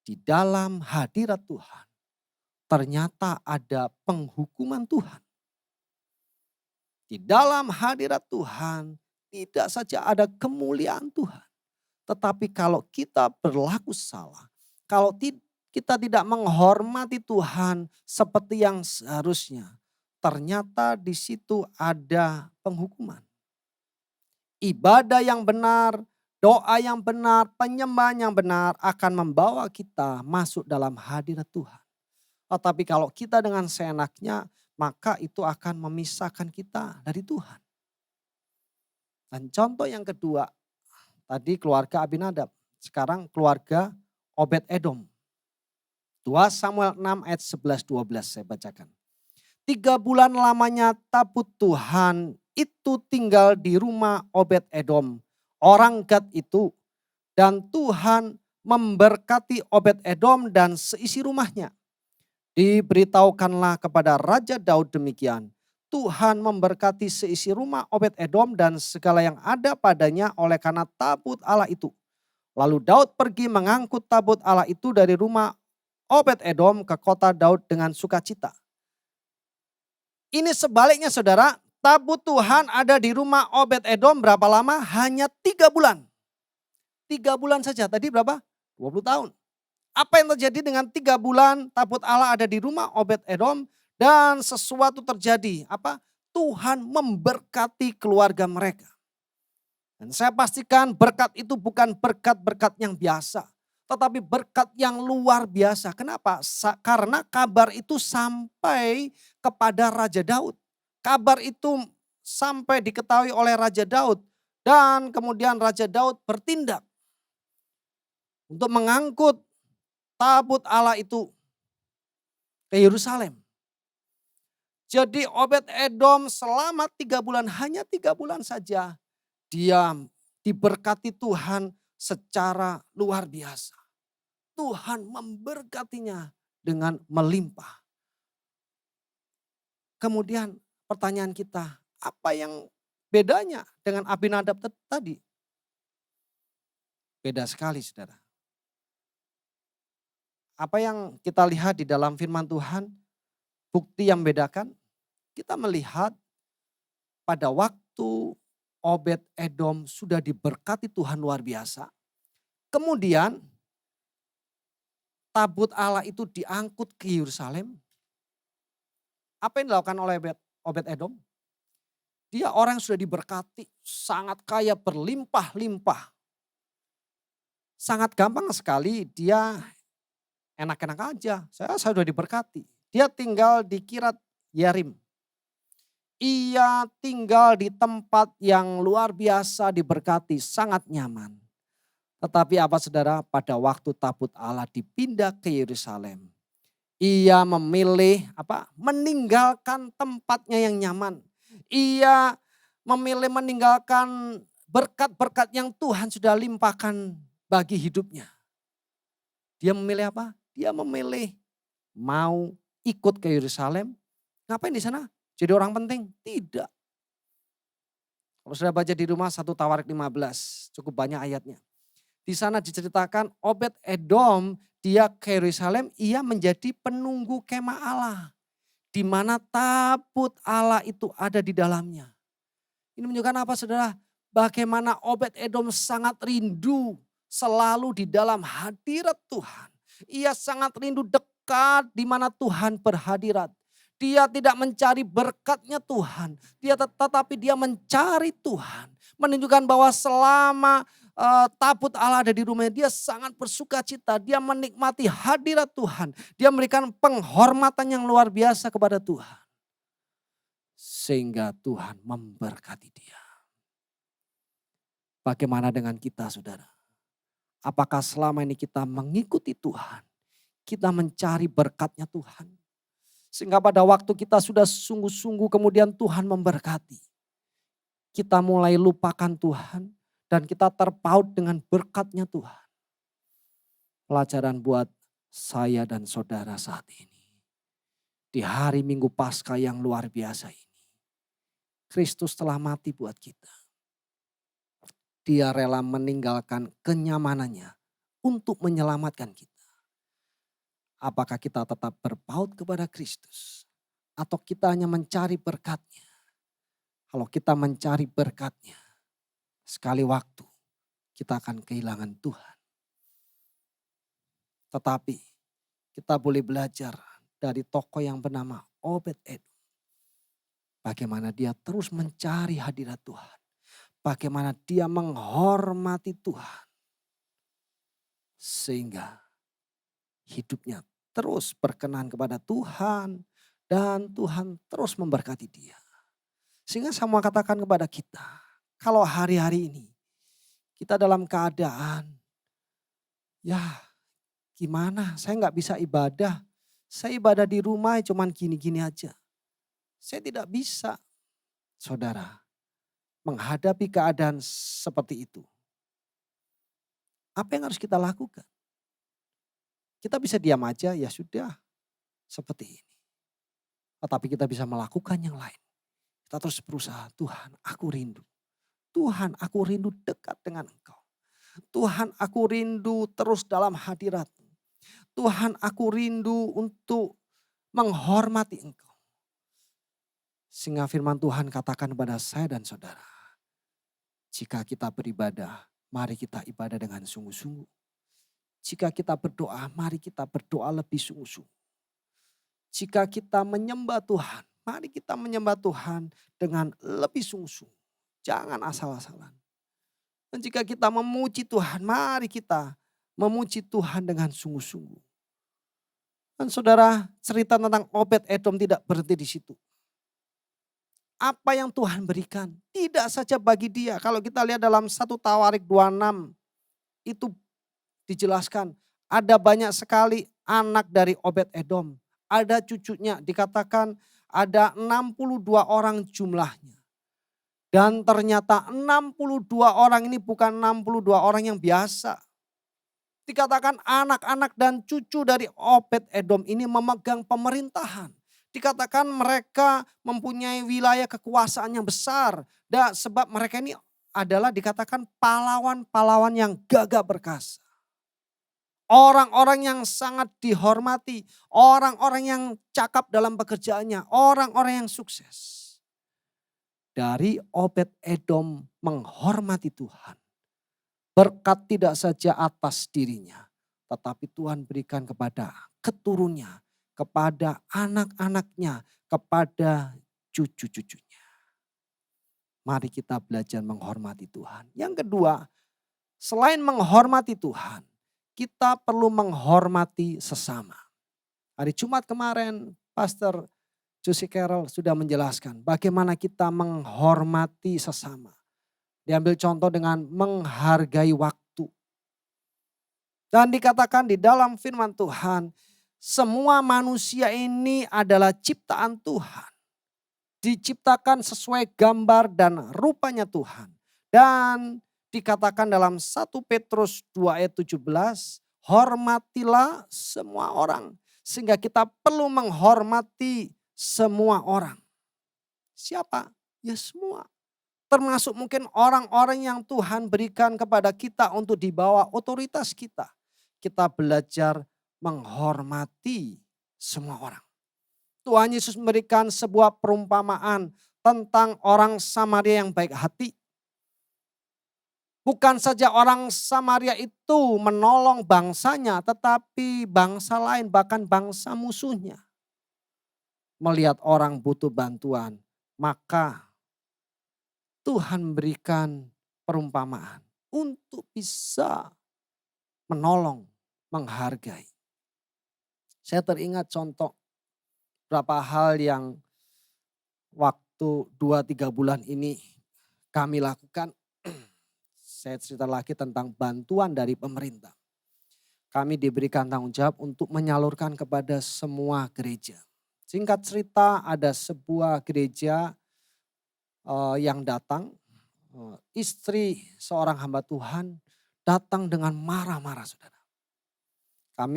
di dalam hadirat Tuhan ternyata ada penghukuman Tuhan. Di dalam hadirat Tuhan tidak saja ada kemuliaan Tuhan. Tetapi kalau kita berlaku salah, kalau kita tidak menghormati Tuhan seperti yang seharusnya, ternyata di situ ada penghukuman. Ibadah yang benar, doa yang benar, penyembahan yang benar akan membawa kita masuk dalam hadirat Tuhan. Tetapi kalau kita dengan seenaknya, maka itu akan memisahkan kita dari Tuhan. Dan contoh yang kedua, tadi keluarga Abinadab, sekarang keluarga Obed-Edom. 2 Samuel 6 ayat 11-12 saya bacakan. 3 bulan lamanya tabut Tuhan itu tinggal di rumah Obed-Edom, orang Gad itu. Dan Tuhan memberkati Obed-Edom dan seisi rumahnya. Diberitahukanlah kepada Raja Daud demikian. Tuhan memberkati seisi rumah Obed-Edom dan segala yang ada padanya oleh karena tabut Allah itu. Lalu Daud pergi mengangkut tabut Allah itu dari rumah Obed-Edom ke kota Daud dengan sukacita. Ini sebaliknya saudara, tabut Tuhan ada di rumah Obed-Edom berapa lama? Hanya 3 bulan. 3 bulan saja, tadi berapa? 20 tahun. Apa yang terjadi dengan 3 bulan tabut Allah ada di rumah Obed-Edom dan sesuatu terjadi. Apa? Tuhan memberkati keluarga mereka. Dan saya pastikan berkat itu bukan berkat-berkat yang biasa. Tetapi berkat yang luar biasa. Kenapa? Karena kabar itu sampai kepada Raja Daud. Kabar itu sampai diketahui oleh Raja Daud. Dan kemudian Raja Daud bertindak untuk mengangkut tabut Allah itu ke Yerusalem. Jadi Obed-Edom selama 3 bulan, hanya 3 bulan saja. Dia diberkati Tuhan secara luar biasa. Tuhan memberkatinya dengan melimpah. Kemudian pertanyaan kita, apa yang bedanya dengan Abinadab tadi? Beda sekali saudara. Apa yang kita lihat di dalam firman Tuhan, bukti yang membedakan, kita melihat pada waktu Obed-Edom sudah diberkati Tuhan luar biasa. Kemudian tabut Allah itu diangkut ke Yerusalem. Apa yang dilakukan oleh Obed-Edom? Dia orang yang sudah diberkati, sangat kaya, berlimpah-limpah. Sangat gampang sekali dia enak-enak aja, saya sudah diberkati. Dia tinggal di Kiryat Yearim. Ia tinggal di tempat yang luar biasa diberkati, sangat nyaman. Tetapi apa saudara, pada waktu tabut Allah dipindah ke Yerusalem, ia memilih meninggalkan tempatnya yang nyaman. Ia memilih meninggalkan berkat-berkat yang Tuhan sudah limpahkan bagi hidupnya. Dia memilih apa? Dia memilih mau ikut ke Yerusalem. Ngapain di sana? Jadi orang penting? Tidak. Kalau sudah baca di rumah 1 Tawarik 15, cukup banyak ayatnya. Di sana diceritakan Obed-Edom dia ke Yerusalem, ia menjadi penunggu kemah Allah. Di mana tabut Allah itu ada di dalamnya. Ini menunjukkan apa saudara? Bagaimana Obed-Edom sangat rindu selalu di dalam hadirat Tuhan. Ia sangat rindu dekat di mana Tuhan berhadirat. Dia tidak mencari berkatnya Tuhan. Tetapi dia mencari Tuhan. Menunjukkan bahwa selama tabut Allah ada di rumahnya, dia sangat bersuka cita. Dia menikmati hadirat Tuhan. Dia memberikan penghormatan yang luar biasa kepada Tuhan. Sehingga Tuhan memberkati dia. Bagaimana dengan kita saudara? Apakah selama ini kita mengikuti Tuhan? Kita mencari berkatnya Tuhan. Sehingga pada waktu kita sudah sungguh-sungguh kemudian Tuhan memberkati. Kita mulai lupakan Tuhan dan kita terpaut dengan berkatnya Tuhan. Pelajaran buat saya dan saudara saat ini. Di hari Minggu Paskah yang luar biasa ini. Kristus telah mati buat kita. Dia rela meninggalkan kenyamanannya untuk menyelamatkan kita. Apakah kita tetap berpaut kepada Kristus atau kita hanya mencari berkat-Nya? Kalau kita mencari berkat-Nya, sekali waktu kita akan kehilangan Tuhan. Tetapi kita boleh belajar dari tokoh yang bernama Obed-Edom. Bagaimana dia terus mencari hadirat Tuhan. Bagaimana dia menghormati Tuhan. Sehingga hidupnya terus berkenan kepada Tuhan. Dan Tuhan terus memberkati dia. Sehingga saya mau katakan kepada kita. Kalau hari-hari ini kita dalam keadaan. Ya gimana saya gak bisa ibadah. Saya ibadah di rumah cuman gini-gini aja. Saya tidak bisa. Saudara. Menghadapi keadaan seperti itu. Apa yang harus kita lakukan? Kita bisa diam aja, ya sudah seperti ini. Tetapi kita bisa melakukan yang lain. Kita terus berusaha, Tuhan aku rindu. Tuhan aku rindu dekat dengan Engkau. Tuhan aku rindu terus dalam hadirat-Mu. Tuhan aku rindu untuk menghormati Engkau. Sehingga firman Tuhan katakan kepada saya dan saudara. Jika kita beribadah, mari kita ibadah dengan sungguh-sungguh. Jika kita berdoa, mari kita berdoa lebih sungguh-sungguh. Jika kita menyembah Tuhan, mari kita menyembah Tuhan dengan lebih sungguh-sungguh. Jangan asal-asalan. Dan jika kita memuji Tuhan, mari kita memuji Tuhan dengan sungguh-sungguh. Dan saudara, cerita tentang Obed-Edom tidak berhenti di situ. Apa yang Tuhan berikan tidak saja bagi dia. Kalau kita lihat dalam 1 Tawarik 26 itu dijelaskan ada banyak sekali anak dari Obed-Edom. Ada cucunya dikatakan ada 62 orang jumlahnya. Dan ternyata 62 orang ini bukan 62 orang yang biasa. Dikatakan anak-anak dan cucu dari Obed-Edom ini memegang pemerintahan. Dikatakan mereka mempunyai wilayah kekuasaan yang besar. Dan sebab mereka ini adalah dikatakan pahlawan-pahlawan yang gagah perkasa. Orang-orang yang sangat dihormati. Orang-orang yang cakap dalam pekerjaannya. Orang-orang yang sukses. Dari Obed-Edom menghormati Tuhan. Berkat tidak saja atas dirinya. Tetapi Tuhan berikan kepada keturunnya. Kepada anak-anaknya, kepada cucu-cucunya. Mari kita belajar menghormati Tuhan. Yang kedua, selain menghormati Tuhan, kita perlu menghormati sesama. Hari Jumat kemarin, Pastor Josie Carol sudah menjelaskan bagaimana kita menghormati sesama. Diambil contoh dengan menghargai waktu. Dan dikatakan di dalam firman Tuhan, semua manusia ini adalah ciptaan Tuhan. Diciptakan sesuai gambar dan rupanya Tuhan. Dan dikatakan dalam 1 Petrus 2 ayat 17, hormatilah semua orang. Sehingga kita perlu menghormati semua orang. Siapa? Ya semua. Termasuk mungkin orang-orang yang Tuhan berikan kepada kita untuk di bawah otoritas kita. Kita belajar menghormati semua orang. Tuhan Yesus memberikan sebuah perumpamaan tentang orang Samaria yang baik hati. Bukan saja orang Samaria itu menolong bangsanya, tetapi bangsa lain bahkan bangsa musuhnya. Melihat orang butuh bantuan, maka Tuhan memberikan perumpamaan untuk bisa menolong, menghargai. Saya teringat contoh beberapa hal yang waktu 2-3 bulan ini kami lakukan. Saya cerita lagi tentang bantuan dari pemerintah. Kami diberikan tanggung jawab untuk menyalurkan kepada semua gereja. Singkat cerita ada sebuah gereja yang datang. Istri seorang hamba Tuhan datang dengan marah-marah saudara.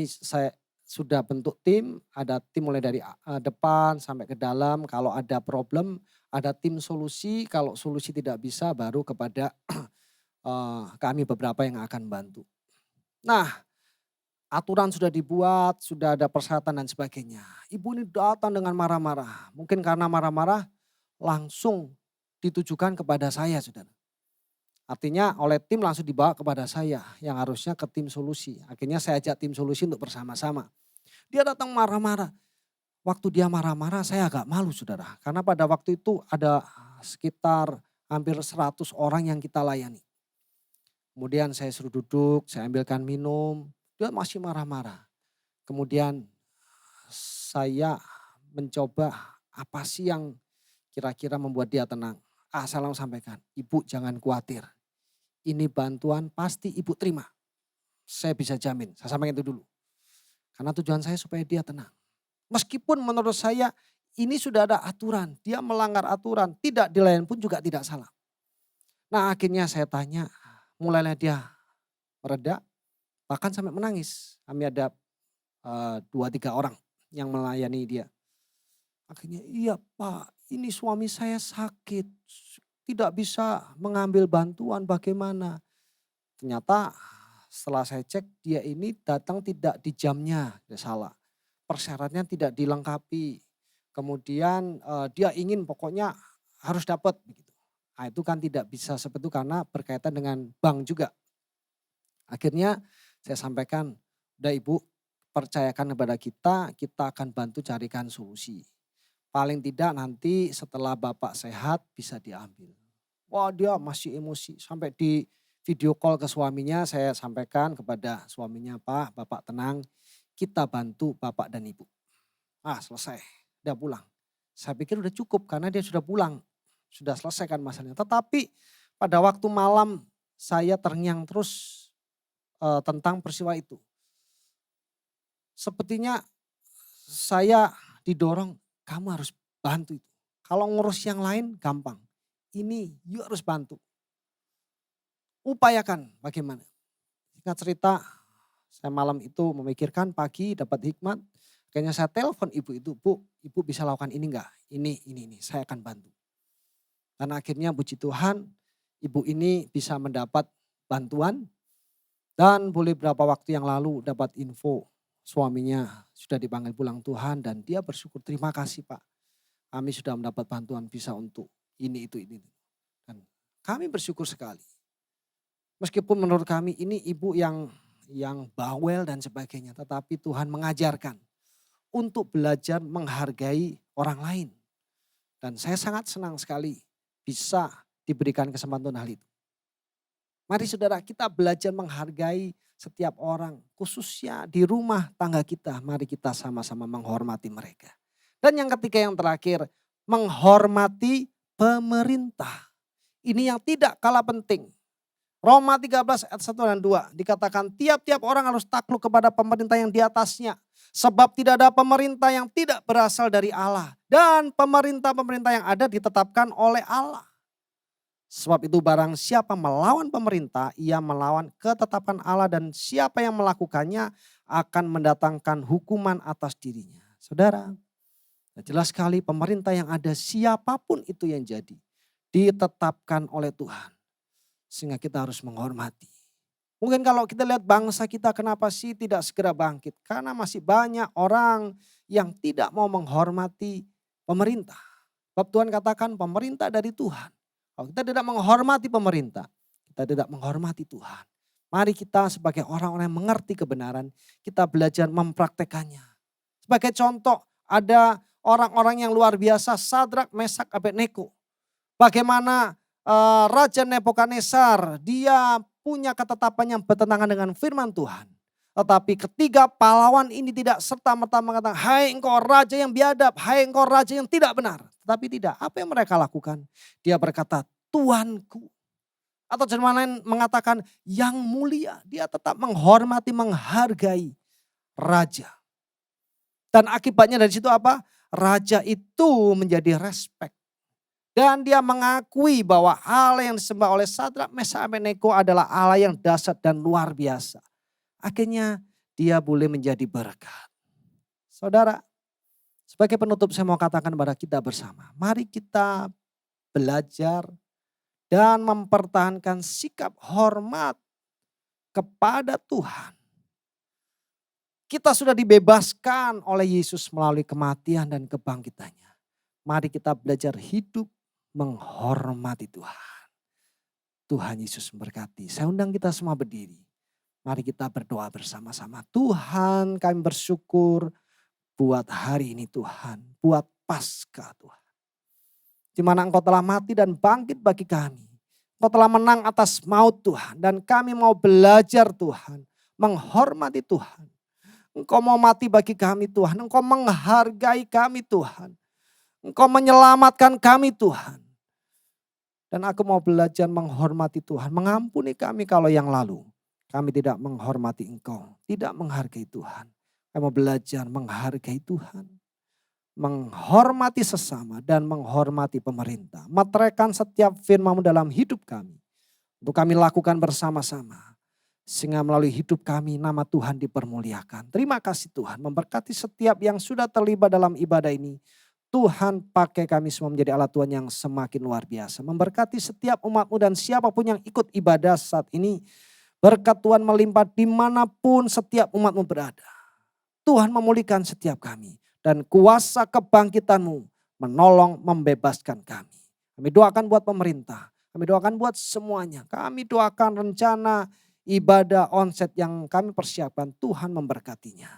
Saya sudah bentuk tim, ada tim mulai dari depan sampai ke dalam. Kalau ada problem, ada tim solusi. Kalau solusi tidak bisa, baru kepada kami beberapa yang akan bantu. Nah, aturan sudah dibuat, sudah ada persyaratan dan sebagainya. Ibu ini datang dengan marah-marah. Mungkin karena marah-marah langsung ditujukan kepada saya, saudara. Artinya oleh tim langsung dibawa kepada saya yang harusnya ke tim solusi. Akhirnya saya ajak tim solusi untuk bersama-sama. Dia datang marah-marah. Waktu dia marah-marah saya agak malu, saudara. Karena pada waktu itu ada sekitar hampir 100 orang yang kita layani. Kemudian saya suruh duduk, saya ambilkan minum. Dia masih marah-marah. Kemudian saya mencoba apa sih yang kira-kira membuat dia tenang. Saya langsung sampaikan, ibu jangan khawatir. Ini bantuan pasti ibu terima. Saya bisa jamin, saya sampaikan itu dulu. Karena tujuan saya supaya dia tenang. Meskipun menurut saya ini sudah ada aturan, dia melanggar aturan, tidak dilayani pun juga tidak salah. Nah akhirnya saya tanya, mulailah dia mereda, bahkan sampai menangis. Kami ada 2-3 orang yang melayani dia. Akhirnya, iya Pak, ini suami saya sakit, tidak bisa mengambil bantuan bagaimana. Ternyata setelah saya cek dia ini datang tidak di jamnya, dia salah. Persyaratnya tidak dilengkapi. Kemudian dia ingin pokoknya harus dapat begitu. Nah, itu kan tidak bisa seperti itu karena berkaitan dengan bank juga. Akhirnya saya sampaikan, udah ibu percayakan kepada kita akan bantu carikan solusi. Paling tidak nanti setelah bapak sehat bisa diambil. Wah dia masih emosi sampai di video call ke suaminya saya sampaikan kepada suaminya, Pak bapak tenang kita bantu bapak dan ibu. Selesai, udah pulang. Saya pikir udah cukup karena dia sudah pulang, sudah selesaikan masalahnya. Tetapi pada waktu malam saya terngiang terus tentang peristiwa itu. Sepertinya saya didorong, kamu harus bantu itu. Kalau ngurus yang lain gampang. Ini you harus bantu. Upayakan bagaimana. Singkat cerita, saya malam itu memikirkan pagi dapat hikmat. Akhirnya saya telepon ibu itu, Bu, ibu bisa lakukan ini enggak? Ini, saya akan bantu. Dan akhirnya puji Tuhan, ibu ini bisa mendapat bantuan. Dan boleh berapa waktu yang lalu dapat info suaminya sudah dipanggil pulang Tuhan dan dia bersyukur, terima kasih Pak. Kami sudah mendapat bantuan bisa untuk ini. Dan kami bersyukur sekali. Meskipun menurut kami ini ibu yang bawel dan sebagainya. Tetapi Tuhan mengajarkan untuk belajar menghargai orang lain. Dan saya sangat senang sekali bisa diberikan kesempatan hal itu. Mari saudara kita belajar menghargai setiap orang. Khususnya di rumah tangga kita. Mari kita sama-sama menghormati mereka. Dan yang ketiga yang terakhir, menghormati pemerintah. Ini yang tidak kalah penting. Roma 13 ayat 1 dan 2 dikatakan tiap-tiap orang harus takluk kepada pemerintah yang di atasnya. Sebab tidak ada pemerintah yang tidak berasal dari Allah. Dan pemerintah-pemerintah yang ada ditetapkan oleh Allah. Sebab itu barang siapa melawan pemerintah, ia melawan ketetapan Allah dan siapa yang melakukannya akan mendatangkan hukuman atas dirinya. Saudara, jelas sekali pemerintah yang ada siapapun itu yang jadi ditetapkan oleh Tuhan. Sehingga kita harus menghormati. Mungkin kalau kita lihat bangsa kita kenapa sih tidak segera bangkit? Karena masih banyak orang yang tidak mau menghormati pemerintah. Sebab Tuhan katakan pemerintah dari Tuhan. Kalau kita tidak menghormati pemerintah, kita tidak menghormati Tuhan. Mari kita sebagai orang-orang yang mengerti kebenaran, kita belajar mempraktekannya. Sebagai contoh ada orang-orang yang luar biasa, Sadrak, Mesak, Abednego. Bagaimana Raja Nebukadnezar, dia punya ketetapan yang bertentangan dengan firman Tuhan. Tetapi ketiga pahlawan ini tidak serta-merta mengatakan, hai engkau raja yang biadab, hai engkau raja yang tidak benar. Tetapi tidak, apa yang mereka lakukan? Dia berkata, Tuanku. Atau firman lain mengatakan, yang mulia. Dia tetap menghormati, menghargai raja. Dan akibatnya dari situ apa? Raja itu menjadi respect. Dan dia mengakui bahwa Allah yang disembah oleh Sadrak, Mesak, Abednego adalah Allah yang dahsyat dan luar biasa. Akhirnya dia boleh menjadi berkat. Saudara, sebagai penutup saya mau katakan kepada kita bersama. Mari kita belajar dan mempertahankan sikap hormat kepada Tuhan. Kita sudah dibebaskan oleh Yesus melalui kematian dan kebangkitannya. Mari kita belajar hidup menghormati Tuhan. Tuhan Yesus memberkati. Saya undang kita semua berdiri. Mari kita berdoa bersama-sama. Tuhan, kami bersyukur buat hari ini Tuhan. Buat Paskah Tuhan. Di mana Engkau telah mati dan bangkit bagi kami. Engkau telah menang atas maut Tuhan. Dan kami mau belajar Tuhan. Menghormati Tuhan. Engkau mau mati bagi kami Tuhan. Engkau menghargai kami Tuhan. Engkau menyelamatkan kami Tuhan. Dan aku mau belajar menghormati Tuhan. Mengampuni kami kalau yang lalu. Kami tidak menghormati Engkau, tidak menghargai Tuhan. Kami mau belajar menghargai Tuhan. Menghormati sesama dan menghormati pemerintah. Meteraikan setiap firman-Mu dalam hidup kami. Untuk kami lakukan bersama-sama. Sehingga melalui hidup kami nama Tuhan dipermuliakan. Terima kasih Tuhan memberkati setiap yang sudah terlibat dalam ibadah ini. Tuhan pakai kami semua menjadi alat Tuhan yang semakin luar biasa. Memberkati setiap umat-Mu dan siapapun yang ikut ibadah saat ini. Berkat Tuhan melimpah dimanapun setiap umat-Mu berada. Tuhan memulihkan setiap kami. Dan kuasa kebangkitan-Mu menolong membebaskan kami. Kami doakan buat pemerintah. Kami doakan buat semuanya. Kami doakan rencana ibadah onset yang kami persiapkan. Tuhan memberkatinya.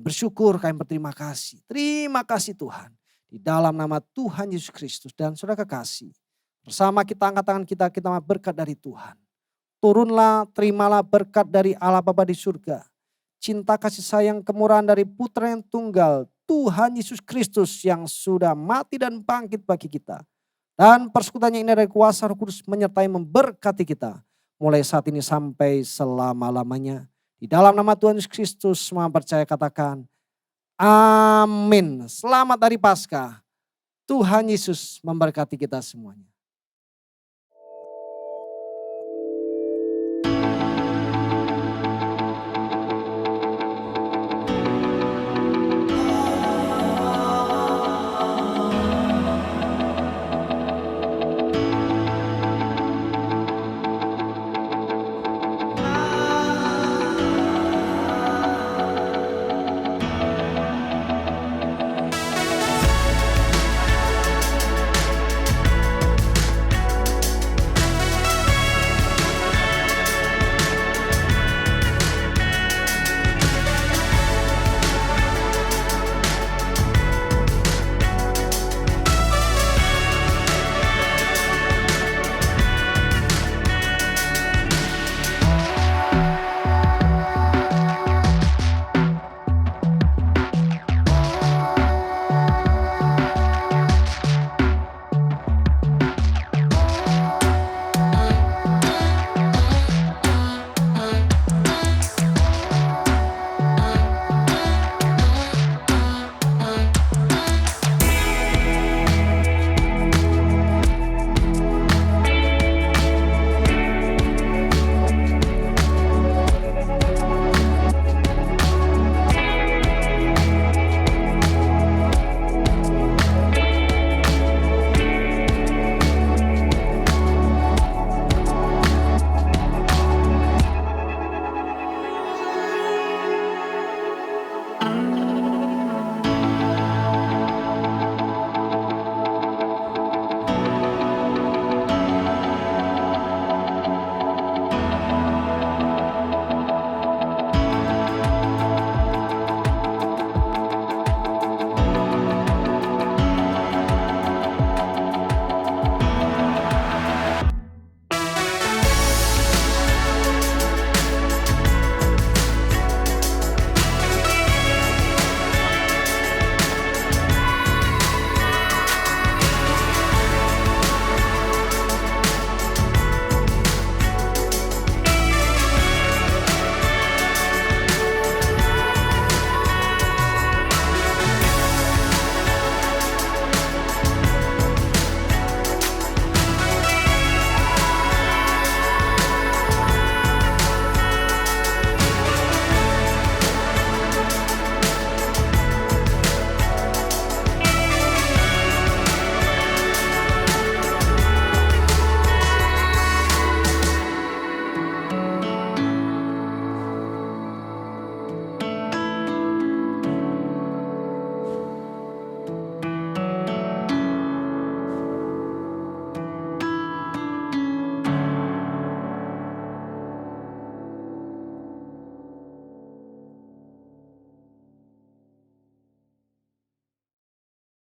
Bersyukur kami berterima kasih. Terima kasih Tuhan. Di dalam nama Tuhan Yesus Kristus dan saudara kekasih. Bersama kita angkat tangan kita berkat dari Tuhan. Turunlah, terimalah berkat dari Allah Bapa di surga. Cinta kasih sayang kemurahan dari Putra yang tunggal. Tuhan Yesus Kristus yang sudah mati dan bangkit bagi kita. Dan persekutuannya ini dari kuasa Roh Kudus menyertai memberkati kita. Mulai saat ini sampai selama-lamanya. Di dalam nama Tuhan Yesus Kristus semua percaya katakan. Amin. Selamat hari Paskah. Tuhan Yesus memberkati kita semuanya.